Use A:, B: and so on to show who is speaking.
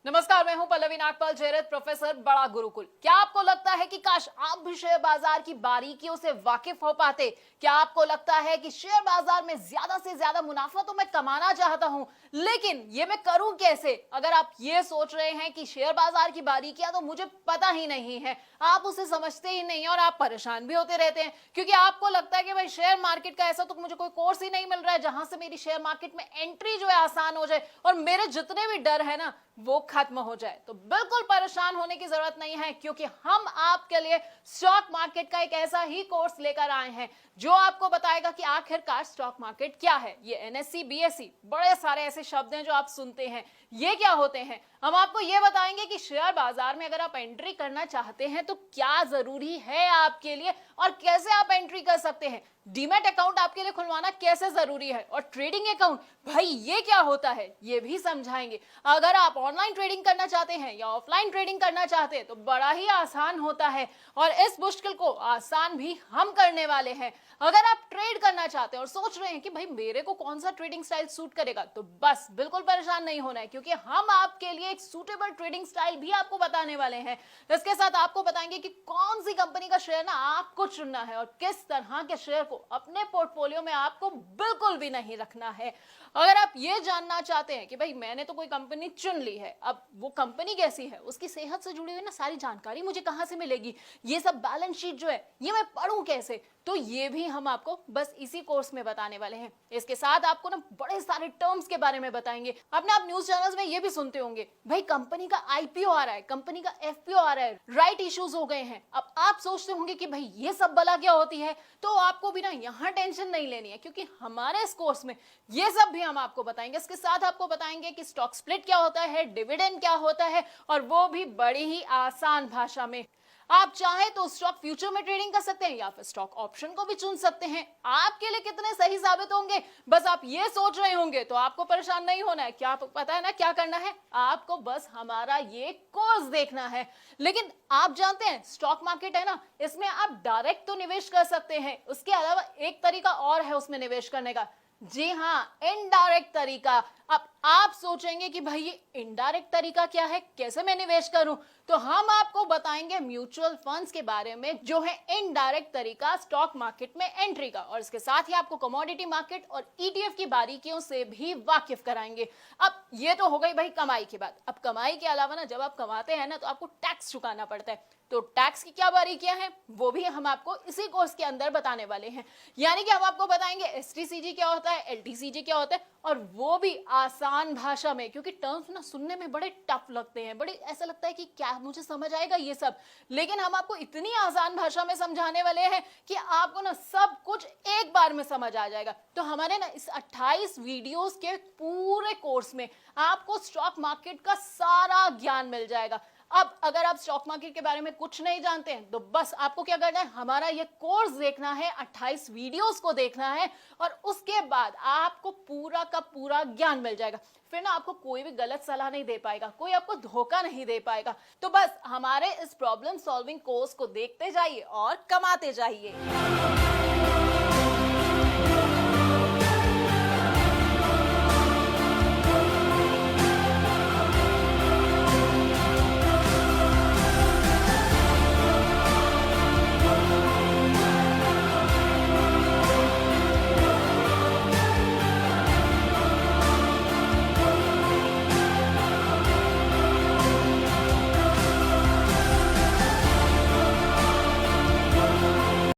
A: नमस्कार, मैं हूं पल्लवी नागपाल जयरथ, प्रोफेसर बड़ा गुरुकुल। क्या आपको लगता है कि काश आप भी शेयर बाजार की बारीकियों से वाकिफ हो पाते? क्या आपको लगता है कि शेयर बाजार में ज्यादा से ज्यादा मुनाफा तो मैं कमाना चाहता हूं, लेकिन ये मैं करूं कैसे? अगर आप ये सोच रहे हैं कि शेयर बाजार की बारीकियां तो मुझे पता ही नहीं है, आप उसे समझते ही नहीं और आप परेशान भी होते रहते हैं, क्योंकि आपको लगता है कि भाई शेयर मार्केट का ऐसा तो मुझे कोई कोर्स ही नहीं मिल रहा है जहां से मेरी शेयर मार्केट में एंट्री जो है आसान हो जाए और मेरे जितने भी डर है ना वो खत्म हो जाए। तो बिल्कुल परेशान होने की जरूरत नहीं है, क्योंकि हम आपके लिए स्टॉक मार्केट का एक ऐसा ही कोर्स लेकर आए हैं जो आपको बताएगा कि आखिरकार स्टॉक मार्केट क्या है। ये एनएससी, बीएससी, बड़े सारे ऐसे शब्द हैं जो आप सुनते हैं, ये क्या होते हैं। हम आपको ये बताएंगे कि शेयर बाजार में अगर आप एंट्री करना चाहते हैं तो क्या जरूरी है आपके लिए और कैसे आप एंट्री कर सकते हैं। डीमैट अकाउंट आपके लिए खुलवाना कैसे जरूरी है और ट्रेडिंग अकाउंट भाई ये क्या होता है ये भी समझाएंगे। अगर आप ऑनलाइन ट्रेडिंग करना चाहते हैं या ऑफलाइन ट्रेडिंग करना चाहते हैं तो बड़ा ही आसान होता है और इस मुश्किल को आसान भी हम करने वाले हैं। अगर आप ट्रेड करना चाहते हैं और सोच रहे हैं कि भाई मेरे को कौन सा ट्रेडिंग स्टाइल सूट करेगा, तो बस बिल्कुल परेशान नहीं होना है, क्योंकि हम आपके लिए एक सूटेबल ट्रेडिंग स्टाइल भी आपको बताने वाले हैं। इसके साथ आपको बताएंगे कि कौन सी कंपनी का शेयर ना आपको चुनना है और किस तरह के शेयर को अपने पोर्टफोलियो में आपको बिल्कुल भी नहीं रखना है। अगर आप ये जानना चाहते हैं कि भाई मैंने तो कोई कंपनी चुन ली है, अब वो कंपनी कैसी है, उसकी सेहत से जुड़ी हुई ना सारी जानकारी मुझे कहां से मिलेगी, ये सब बैलेंस शीट जो है ये मैं पढ़ूं कैसे, तो ये भी हम आपको बस इसी कोर्स में बताने वाले हैं। इसके साथ आपको ना बड़े सारे टर्म्स के बारे में बताएंगे। अपने आप न्यूज चैनल्स में ये भी सुनते होंगे भाई कंपनी का आईपीओ आ रहा है, कंपनी का एफपीओ आ रहा है, राइट इश्यूज हो गए हैं। अब आप सोचते होंगे कि भाई ये सब बला क्या होती है, तो आपको भी ना यहाँ टेंशन नहीं लेनी है, क्योंकि हमारे इस कोर्स में ये सब भी हम आपको बताएंगे। इसके साथ आपको बताएंगे कि स्टॉक स्प्लिट क्या होता है, डिविडेंड क्या होता है, और वो भी बड़ी ही आसान भाषा में। आप चाहे तो स्टॉक फ्यूचर में ट्रेडिंग कर सकते हैं या फिर स्टॉक ऑप्शन को भी चुन सकते हैं। आपके लिए कितने सही साबित होंगे बस आप ये सोच रहे होंगे, तो आपको परेशान नहीं होना है। क्या पता है ना क्या करना है, आपको बस हमारा ये कोर्स देखना है। लेकिन आप जानते हैं स्टॉक मार्केट है ना, इसमें आप डायरेक्ट तो निवेश कर सकते हैं, उसके अलावा एक तरीका और है उसमें निवेश करने का। जी हाँ, इनडायरेक्ट तरीका। अब आप सोचेंगे कि भाई ये इनडायरेक्ट तरीका क्या है, कैसे मैं निवेश करूं, तो हम आपको बताएंगे म्यूचुअल फंड्स के बारे में जो है इनडायरेक्ट तरीका स्टॉक मार्केट में एंट्री का, और इसके साथ ही आपको कमोडिटी मार्केट और ईटीएफ की बारीकियों से भी वाकिफ कराएंगे। अब ये तो हो गई भाई कमाई की बात। अब कमाई के अलावा ना जब आप कमाते हैं ना तो आपको टैक्स चुकाना पड़ता है, तो टैक्स की क्या बारीकियां हैं वो भी हम आपको इसी कोर्स के अंदर बताने वाले हैं। यानी कि हम आपको बताएंगे एसटीसीजी क्या होता है, एलटीसीजी क्या होता है, और वो भी आसान भाषा में, क्योंकि टर्म्स ना सुनने में बड़े टफ लगते हैं, बड़े ऐसा लगता है कि क्या मुझे समझ आएगा ये सब, लेकिन हम आपको इतनी आसान भाषा में समझाने वाले हैं कि आपको ना सब कुछ एक बार में समझ आ जाएगा। तो हमारे ना इस 28 वीडियोस के पूरे कोर्स में आपको स्टॉक मार्केट का सारा ज्ञान मिल जाएगा। अब अगर आप स्टॉक मार्केट के बारे में कुछ नहीं जानते हैं तो बस आपको क्या करना है, हमारा ये कोर्स देखना है, 28 वीडियोस को देखना है, और उसके बाद आपको पूरा का पूरा ज्ञान मिल जाएगा। फिर ना आपको कोई भी गलत सलाह नहीं दे पाएगा, कोई आपको धोखा नहीं दे पाएगा। तो बस हमारे इस प्रॉब्लम सॉल्विंग कोर्स को देखते जाइए और कमाते जाइए।